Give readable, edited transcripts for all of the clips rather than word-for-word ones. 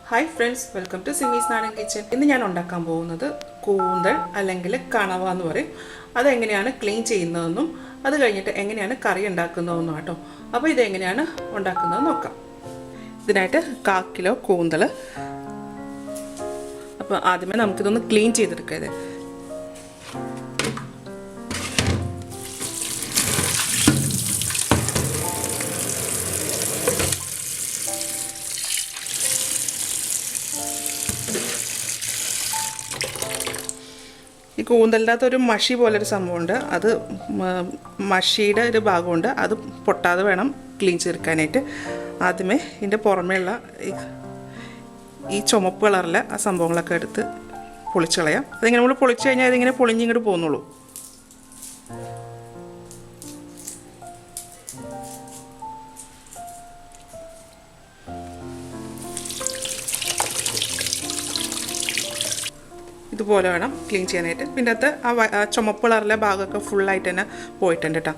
Hi friends, welcome to Simi's Nadan kitchen. ഇന്ന് ഞാൻ ഉണ്ടാക്കാൻ പോകുന്നത് കൂന്തൽ അല്ലെങ്കിൽ കണവ എന്ന് പറയും. അതെങ്ങനെയാണ് ക്ലീൻ ചെയ്യുന്നതെന്നും അത് കഴിഞ്ഞിട്ട് എങ്ങനെയാണ് കറി ഉണ്ടാക്കുന്നതെന്നും കേട്ടോ. അപ്പോൾ ഇതെങ്ങനെയാണ് ഉണ്ടാക്കുന്നതെന്ന് നോക്കാം. ഇതിനായിട്ട് 1/4 കിലോ കൂന്തൽ. അപ്പോൾ ആദ്യമേ നമുക്കിതൊന്ന് ക്ലീൻ ചെയ്തെടുക്കാം. ഇത് ഈ കൂന്തലിൻ്റെ അകത്തൊരു മഷി പോലൊരു സംഭവമുണ്ട്. അത് മഷിയുടെ ഒരു ഭാഗമുണ്ട്. അത് പൊട്ടാതെ വേണം ക്ലീൻ ചെയ്തെടുക്കാനായിട്ട്. ആദ്യമേ ഇതിൻ്റെ പുറമേയുള്ള ഈ ചുമപ്പ് കളറിലെ ആ സംഭവങ്ങളൊക്കെ എടുത്ത് പൊളിച്ച് കളയാം. അതിങ്ങനെ നമ്മൾ പൊളിച്ച് കഴിഞ്ഞാൽ അതിങ്ങനെ പൊളിഞ്ഞിങ്ങോട്ട് പോകുന്നുള്ളൂ. ഇതുപോലെ വേണം ക്ലീൻ ചെയ്യാനായിട്ട്. പിന്നെ അത് ആ ചുമപ്പ് കളറിലെ ഭാഗമൊക്കെ ഫുള്ളായിട്ട് തന്നെ പോയിട്ടുണ്ട് കേട്ടോ.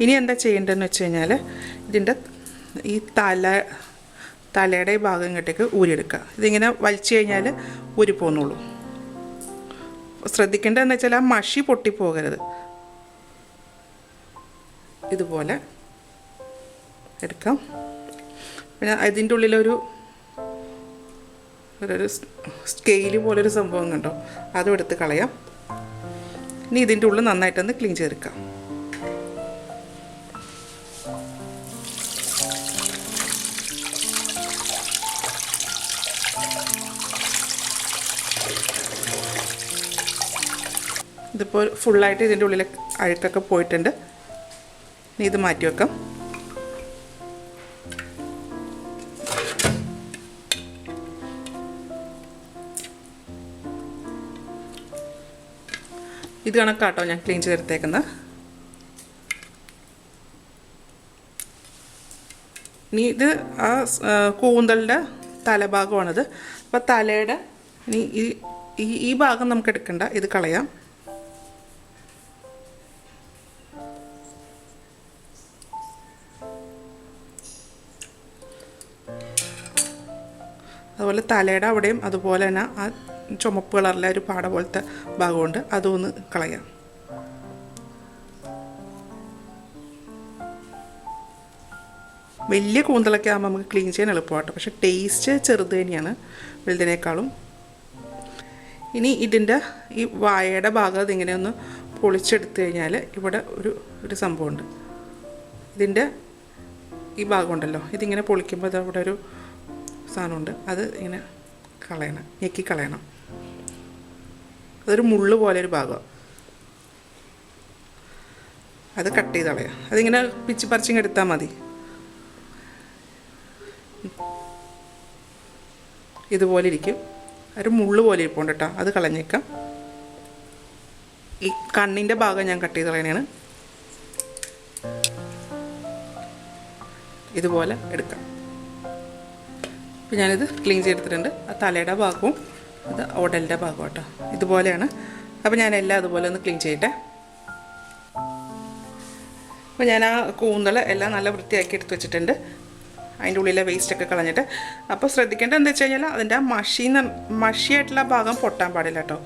ഇനി എന്താ ചെയ്യേണ്ടതെന്ന് വെച്ച് കഴിഞ്ഞാൽ ഇതിൻ്റെ ഈ തലയുടെ ഈ ഭാഗം ഇങ്ങോട്ടേക്ക് ഊരിയെടുക്കുക. ഇതിങ്ങനെ വലിച്ചു കഴിഞ്ഞാൽ ഊരി പോകുന്നുള്ളൂ. ശ്രദ്ധിക്കേണ്ടതെന്ന് വെച്ചാൽ ആ മഷി പൊട്ടിപ്പോകരുത്. ഇതുപോലെ എടുക്കാം. പിന്നെ ഇതിൻ്റെ ഉള്ളിലൊരു സ്കെയില് പോലൊരു സംഭവം കണ്ടോ, അതും എടുത്ത് കളയാം. ഇനി ഇതിൻ്റെ ഉള്ളിൽ നന്നായിട്ടൊന്ന് ക്ലീൻ ചെയ്തെടുക്കാം. ഇതിപ്പോൾ ഫുള്ളായിട്ട് ഇതിൻ്റെ ഉള്ളിൽ അഴുക്കൊക്കെ പോയിട്ടുണ്ട്. ഇനി ഇത് മാറ്റി വെക്കാം. ഇത് കണക്കാട്ടോ ഞാൻ ക്ലീൻ ചെയ്തെടുത്തേക്കുന്നത്. ഇനി ഇത് ആ കൂന്തലിൻ്റെ തലഭാഗമാണിത്. അപ്പോൾ തലയുടെ ഇനി ഈ ഭാഗം നമുക്ക് എടുക്കണ്ട, ഇത് കളയാം. അതുപോലെ തലയുടെ അവിടെയും അതുപോലെ തന്നെ ആ ചുമപ്പ് കളറിലെ ഒരു പാട പോലത്തെ ഭാഗമുണ്ട്, അതൊന്ന് കളയാം. വലിയ കൂന്തലൊക്കെ ആകുമ്പോൾ നമുക്ക് ക്ലീൻ ചെയ്യാൻ എളുപ്പമാട്ടോ. പക്ഷെ ടേസ്റ്റ് ചെറുത് തന്നെയാണ് വലുതിനേക്കാളും. ഇനി ഇതിൻ്റെ ഈ വായയുടെ ഭാഗം ഇതിങ്ങനെ ഒന്ന് പൊളിച്ചെടുത്ത് കഴിഞ്ഞാൽ ഇവിടെ ഒരു സംഭവമുണ്ട്. ഇതിൻ്റെ ഈ ഭാഗമുണ്ടല്ലോ, ഇതിങ്ങനെ പൊളിക്കുമ്പോൾ അതവിടെ ഒരു സാധനമുണ്ട്. അത് ഇങ്ങനെ കളയണം, ഞെക്കി കളയണം. അതൊരു മുള്ളു പോലെ ഒരു ഭാഗം, അത് കട്ട് ചെയ്ത് കളയാം. അതിങ്ങനെ പിച്ചി പറിച്ചിങ്ങ് എടുത്താൽ മതി. ഇതുപോലെ ഇരിക്കും, ഒരു മുള്ളു പോലെ ഇരിപ്പുണ്ട് കേട്ടോ, അത് കളഞ്ഞേക്കാം. ഈ കണ്ണിൻ്റെ ഭാഗം ഞാൻ കട്ട് ചെയ്ത് കളയണതാണ്. ഇതുപോലെ എടുക്കാം. അപ്പോൾ ഞാനിത് ക്ലീൻ ചെയ്തെടുത്തിട്ടുണ്ട്. ആ തലയുടെ ഭാഗവും അത് ഉടലിൻ്റെ ഭാഗം കേട്ടോ, ഇതുപോലെയാണ്. അപ്പോൾ ഞാൻ എല്ലാം അതുപോലെ ഒന്ന് ക്ലീൻ ചെയ്യട്ടെ. അപ്പോൾ ഞാൻ ആ കൂന്തൽ എല്ലാം നല്ല വൃത്തിയാക്കി എടുത്ത് വെച്ചിട്ടുണ്ട്. അതിൻ്റെ ഉള്ളിലെ വേസ്റ്റൊക്കെ കളഞ്ഞിട്ട്. അപ്പോൾ ശ്രദ്ധിക്കേണ്ടത് എന്താ വെച്ച് കഴിഞ്ഞാൽ അതിൻ്റെ ആ മഷിയായിട്ടുള്ള ഭാഗം പൊട്ടാൻ പാടില്ല കേട്ടോ.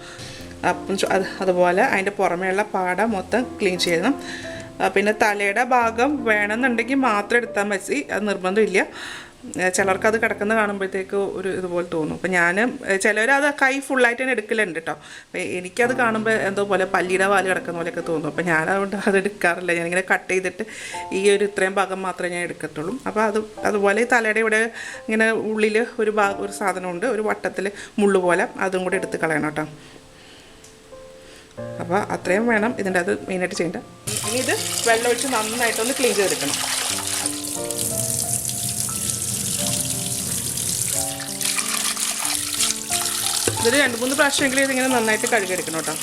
അപ്പം അതുപോലെ അതിൻ്റെ പുറമേയുള്ള പാട മൊത്തം ക്ലീൻ ചെയ്യണം. പിന്നെ തലയുടെ ഭാഗം വേണമെന്നുണ്ടെങ്കിൽ മാത്രം എടുത്താൽ മതി, അത് നിർബന്ധമില്ല. ചിലർക്കത് കിടക്കുന്ന കാണുമ്പോഴത്തേക്ക് ഒരു ഇതുപോലെ തോന്നും. അപ്പം ചിലവരത് കൈ ഫുള്ളായിട്ട് തന്നെ എടുക്കലുണ്ട് കേട്ടോ. അപ്പം എനിക്കത് കാണുമ്പോൾ എന്തോ പോലെ പല്ലിയുടെ പാല് കിടക്കുന്ന പോലെയൊക്കെ തോന്നും. അപ്പം ഞാനതുകൊണ്ട് അത് എടുക്കാറില്ല. ഞാനിങ്ങനെ കട്ട് ചെയ്തിട്ട് ഈ ഇത്രയും ഭാഗം മാത്രമേ ഞാൻ എടുക്കത്തുള്ളൂ. അപ്പോൾ അതുപോലെ ഈ തലയുടെ ഇവിടെ ഇങ്ങനെ ഉള്ളിൽ ഒരു സാധനമുണ്ട്, ഒരു വട്ടത്തിൽ മുള്ളു പോലെ, അതും കൂടി എടുത്ത് കളയണം കേട്ടോ. അപ്പോൾ അത്രയും വേണം ഇതിൻ്റെ അത് മെയിനായിട്ട് ചെയ്യേണ്ടത്. ഇനി ഇത് വെള്ളമൊഴിച്ച് നന്നായിട്ടൊന്ന് ക്ലീൻ ചെയ്തെടുക്കണം. ഇതൊരു 2-3 പ്രാവശ്യമെങ്കിലും ഇതിങ്ങനെ നന്നായിട്ട് കഴുകിയെടുക്കണം കേട്ടോ.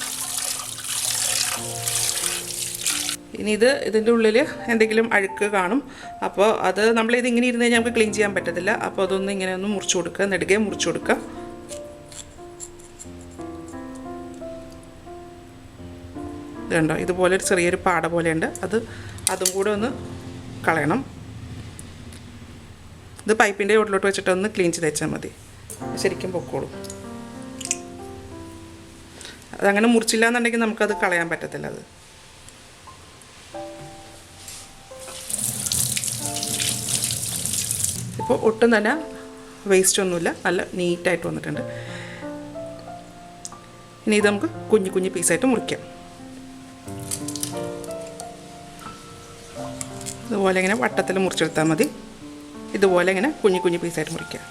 ഇനി ഇതിൻ്റെ ഉള്ളിൽ എന്തെങ്കിലും അഴുക്ക് കാണും. അപ്പോൾ അത് നമ്മളിതിങ്ങനെ ഇരുന്ന് കഴിഞ്ഞാൽ നമുക്ക് ക്ലീൻ ചെയ്യാൻ പറ്റത്തില്ല. അപ്പോൾ അതൊന്ന് ഇങ്ങനെ ഒന്ന് മുറിച്ച് കൊടുക്കുക, നെടുകെ മുറിച്ച് കൊടുക്കുക. ഇതുണ്ടോ, ഇതുപോലെ ഒരു ചെറിയൊരു പാട പോലെയുണ്ട്, അതും കൂടെ ഒന്ന് കളയണം. ഇത് പൈപ്പിൻ്റെ ചോട്ടിലോട്ട് വെച്ചിട്ടൊന്ന് ക്ലീൻ ചെയ്ത് വെച്ചാൽ മതി. ശരിക്കും പൊക്കോളും. അതങ്ങനെ മുറിച്ചില്ല എന്നുണ്ടെങ്കിൽ നമുക്കത് കളയാൻ പറ്റത്തില്ല. അത് ഇപ്പോൾ ഒട്ടും തന്നെ വേസ്റ്റ് ഒന്നുമില്ല, നല്ല നീറ്റായിട്ട് വന്നിട്ടുണ്ട്. ഇനി ഇത് നമുക്ക് കുഞ്ഞു കുഞ്ഞു പീസായിട്ട് മുറിക്കാം. ഇതുപോലെ ഇങ്ങനെ വട്ടത്തിൽ മുറിച്ചെടുത്താൽ മതി. ഇതുപോലെ ഇങ്ങനെ കുഞ്ഞു കുഞ്ഞു പീസായിട്ട് മുറിക്കാം.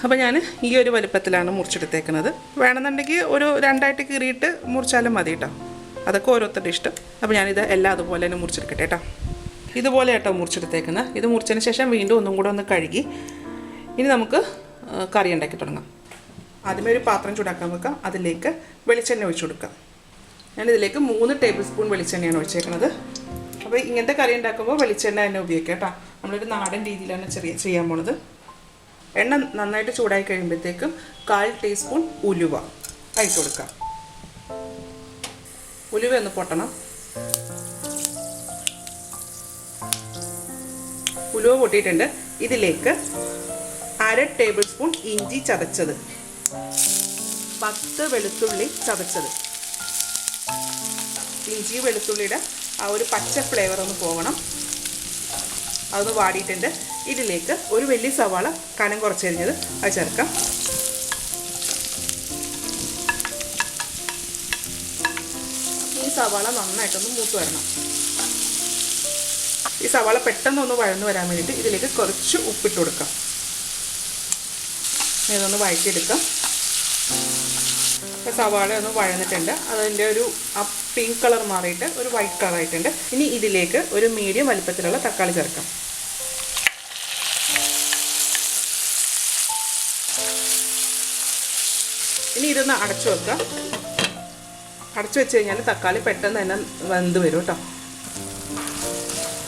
അപ്പോൾ ഞാൻ ഈ ഒരു വലുപ്പത്തിലാണ് മുറിച്ചെടുത്തേക്കുന്നത്. വേണമെന്നുണ്ടെങ്കിൽ ഒരു രണ്ടായിട്ട് കീറിയിട്ട് മുറിച്ചാലും മതി കേട്ടോ. അതൊക്കെ ഓരോരുത്തരുടെ ഇഷ്ടം. അപ്പോൾ ഞാനിത് എല്ലാം അതുപോലെ തന്നെ മുറിച്ചെടുക്കട്ടെ കേട്ടോ. ഇതുപോലെ കേട്ടോ മുറിച്ചെടുത്തേക്കുന്നത്. ഇത് മുറിച്ചതിന് ശേഷം വീണ്ടും ഒന്നും കൂടെ ഒന്ന് കഴുകി ഇനി നമുക്ക് കറി ഉണ്ടാക്കി തുടങ്ങാം. ആദ്യമേ ഒരു പാത്രം ചൂടാക്കാൻ വെക്കാം. അതിലേക്ക് വെളിച്ചെണ്ണ ഒഴിച്ചു കൊടുക്കാം. ഞാനിതിലേക്ക് 3 ടേബിൾ സ്പൂൺ വെളിച്ചെണ്ണയാണ് ഒഴിച്ചേക്കുന്നത്. അപ്പോൾ ഇങ്ങനത്തെ കറി ഉണ്ടാക്കുമ്പോൾ വെളിച്ചെണ്ണ തന്നെ ഉപയോഗിക്കാം കേട്ടോ. നമ്മളൊരു നാടൻ രീതിയിലാണ് ചെയ്യാൻ പോണത്. എണ്ണ നന്നായിട്ട് ചൂടായി കഴിയുമ്പോഴത്തേക്കും 1/4 ടീസ്പൂൺ ഉലുവ ഇട്ട് കൊടുക്കാം. ഉലുവ ഒന്ന് പൊട്ടണം. ഉലുവ പൊട്ടിയിട്ടുണ്ട്. ഇതിലേക്ക് 1/2 ടേബിൾ സ്പൂൺ ഇഞ്ചി ചതച്ചത്, 10 വെളുത്തുള്ളി ചതച്ചത്. ഇഞ്ചി വെളുത്തുള്ളിയുടെ ആ ഒരു പച്ച ഫ്ലേവർ ഒന്ന് പോകണം. അതൊന്ന് വാടിയിട്ടുണ്ട്. ഇതിലേക്ക് ഒരു വലിയ സവാള കനം കുറച്ചരിഞ്ഞത് അത് ചേർക്കാം. ഈ സവാള നന്നായിട്ടൊന്ന് മൂത്ത് വരണം. ഈ സവാള പെട്ടെന്നൊന്ന് വഴന്നു വരാൻ വേണ്ടിയിട്ട് ഇതിലേക്ക് കുറച്ച് ഉപ്പിട്ട് കൊടുക്കാം. ഇതൊന്ന് വഴറ്റിയെടുക്കാം. സവാള ഒന്ന് വഴന്നിട്ടുണ്ട്. അതിൻ്റെ ഒരു ആ പിങ്ക് കളർ മാറിയിട്ട് ഒരു വൈറ്റ് കളറായിട്ടുണ്ട്. ഇനി ഇതിലേക്ക് ഒരു മീഡിയം വലിപ്പത്തിലുള്ള തക്കാളി ചേർക്കാം. ഇനി ഇതൊന്ന് അടച്ചു വെക്കാം. അടച്ചു വെച്ച് കഴിഞ്ഞാൽ തക്കാളി പെട്ടെന്ന് തന്നെ വെന്ത് വരും കേട്ടോ.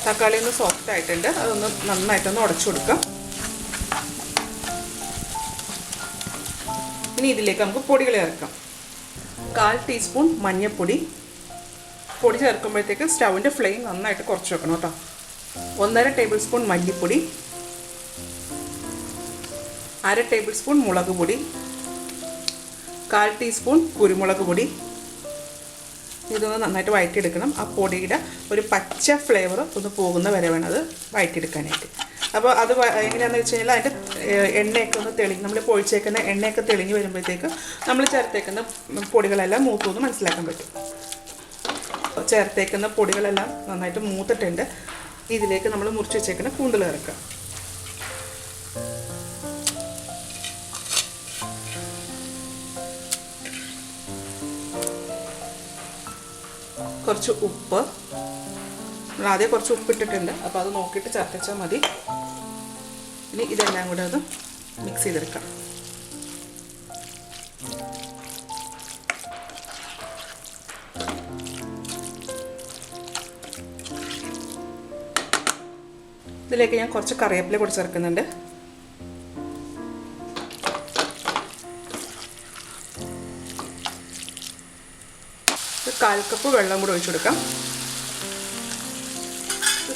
തക്കാളി ഒന്ന് സോഫ്റ്റ് ആയിട്ടുണ്ട്. അതൊന്ന് നന്നായിട്ടൊന്ന് ഉടച്ചു കൊടുക്കാം. ഇനി ഇതിലേക്ക് നമുക്ക് പൊടികൾ ചേർക്കാം. 1/4 ടീസ്പൂൺ മഞ്ഞൾപ്പൊടി. പൊടി ചേർക്കുമ്പോഴത്തേക്ക് സ്റ്റൗവിൻ്റെ ഫ്ലെയിം നന്നായിട്ട് കുറച്ച് വെക്കണം കേട്ടോ. 1/2 ടേബിൾ സ്പൂൺ മല്ലിപ്പൊടി, 1/2 ടേബിൾ സ്പൂൺ മുളക് പൊടി, 1/4 ടീസ്പൂൺ കുരുമുളക് പൊടി. ഇതൊന്ന് നന്നായിട്ട് വഴറ്റിയെടുക്കണം. ആ പൊടിയുടെ ഒരു പച്ച ഫ്ലേവർ ഒന്ന് പോകുന്ന വരെ വേണം അത് വഴറ്റിയെടുക്കാനായിട്ട്. അപ്പോൾ അത് എങ്ങനെയാണെന്ന് വെച്ച് കഴിഞ്ഞാൽ അതിൻ്റെ എണ്ണയൊക്കെ ഒന്ന് തെളിഞ്ഞ്, നമ്മൾ പൊഴിച്ചേക്കുന്ന എണ്ണയൊക്കെ തെളിഞ്ഞ് വരുമ്പോഴത്തേക്ക് നമ്മൾ ചേർത്തേക്കുന്ന പൊടികളെല്ലാം മൂത്തുമെന്ന് മനസ്സിലാക്കാൻ പറ്റും. ചേർത്തേക്കുന്ന പൊടികളെല്ലാം നന്നായിട്ട് മൂത്തിട്ടുണ്ട്. ഇതിലേക്ക് നമ്മൾ മുറിച്ച് വെച്ചേക്കുന്ന കൂന്തൽ ചേർക്കാം. കുറച്ച് ഉപ്പ്, നമ്മൾ ആദ്യം കുറച്ച് ഉപ്പിട്ടിട്ടുണ്ട്. അപ്പോൾ അത് നോക്കിയിട്ട് ചേർത്തിച്ചാൽ മതി. ഇനി ഇതെല്ലാം കൂടെ അത് മിക്സ് ചെയ്തെടുക്കാം. ഇതിലേക്ക് ഞാൻ കുറച്ച് കറിവേപ്പില കൂടി ചേർക്കുന്നുണ്ട്. ഒരു 1/4 കപ്പ് വെള്ളം കൂടി ഒഴിച്ചു കൊടുക്കാം.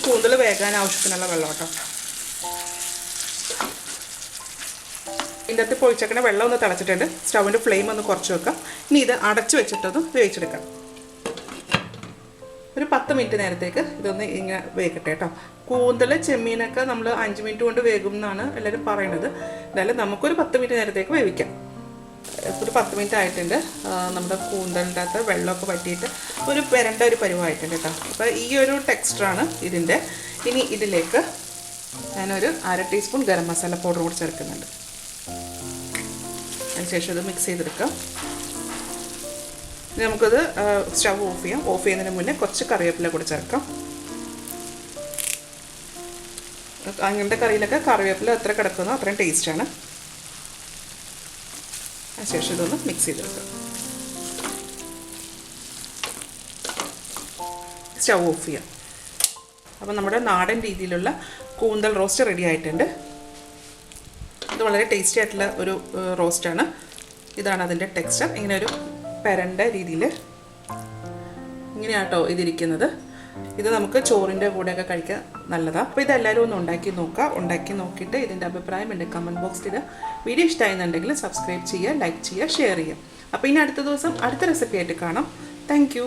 കൂന്തൽ വേകാൻ ആവശ്യത്തിനുള്ള വെള്ളം കേട്ടോ. ഇതിൻ്റെ അകത്ത് പൊഴിച്ചേക്കണ വെള്ളം ഒന്ന് തിളച്ചിട്ടുണ്ട്. സ്റ്റൗവിൻ്റെ ഫ്ലെയിം ഒന്ന് കുറച്ച് വെക്കാം. ഇനി ഇത് അടച്ചു വെച്ചിട്ടൊന്ന് വേവിച്ചെടുക്കാം. ഒരു 10 മിനിറ്റ് നേരത്തേക്ക് ഇതൊന്ന് ഇങ്ങനെ വേകട്ടെ കേട്ടോ. കൂന്തൽ ചെമ്മീനൊക്കെ നമ്മൾ 5 മിനിറ്റ് കൊണ്ട് വേകും എന്നാണ് എല്ലാവരും പറയുന്നത്. എന്തായാലും നമുക്കൊരു 10 മിനിറ്റ് നേരത്തേക്ക് വേവിക്കാം. ഒരു 10 മിനിറ്റ് ആയിട്ടുണ്ട്. നമ്മുടെ കൂന്തലിൻ്റെ അകത്ത് വെള്ളമൊക്കെ പറ്റിയിട്ട് ഒരു പെരണ്ട ഒരു പരുവമായിട്ടുണ്ട് കേട്ടോ. അപ്പോൾ ഈ ഒരു ടെക്സ്ചറാണ് ഇതിൻ്റെ. ഇനി ഇതിലേക്ക് ഞാനൊരു 1/2 ടീസ്പൂൺ ഗരം മസാല പൗഡർ കൂടി ചേർക്കുന്നുണ്ട്. അതിനുശേഷം ഇത് മിക്സ് ചെയ്തെടുക്കാം. ഇനി നമുക്കത് സ്റ്റവ് ഓഫ് ചെയ്യാം. ഓഫ് ചെയ്യുന്നതിന് മുന്നേ കുറച്ച് കറിവേപ്പില കൂടി ചേർക്കാം. അങ്ങനത്തെ കറിയിലൊക്കെ കറിവേപ്പില എത്ര കിടക്കുന്നോ അത്രയും ടേസ്റ്റാണ്. അതിനുശേഷം ഇതൊന്ന് മിക്സ് ചെയ്തെടുക്കാം. സ്റ്റവ് ഓഫ് ചെയ്യാം. അപ്പോൾ നമ്മുടെ നാടൻ രീതിയിലുള്ള കൂന്തൽ റോസ്റ്റ് റെഡി ആയിട്ടുണ്ട്. ഇത് വളരെ ടേസ്റ്റി ആയിട്ടുള്ള ഒരു റോസ്റ്റാണ്. ഇതാണ് അതിൻ്റെ ടെക്സ്ചർ. ഇങ്ങനെ ഒരു പെരണ്ട രീതിയിൽ ഇങ്ങനെയാട്ടോ ഇതിരിക്കുന്നത്. ഇത് നമുക്ക് ചോറിൻ്റെ കൂടെയൊക്കെ കഴിക്കാൻ നല്ലതാണ്. അപ്പോൾ ഇതെല്ലാവരും ഒന്ന് ഉണ്ടാക്കി നോക്കുക. ഉണ്ടാക്കി നോക്കിയിട്ട് ഇതിൻ്റെ അഭിപ്രായം എൻ്റെ കമൻറ്റ് ബോക്സിൽ വീഡിയോ ഇഷ്ടമായിരുന്നുണ്ടെങ്കിൽ സബ്സ്ക്രൈബ് ചെയ്യുക, ലൈക്ക് ചെയ്യുക, ഷെയർ ചെയ്യുക. അപ്പോൾ ഇനി അടുത്ത ദിവസം അടുത്ത റെസിപ്പി ആയിട്ട് കാണാം. താങ്ക്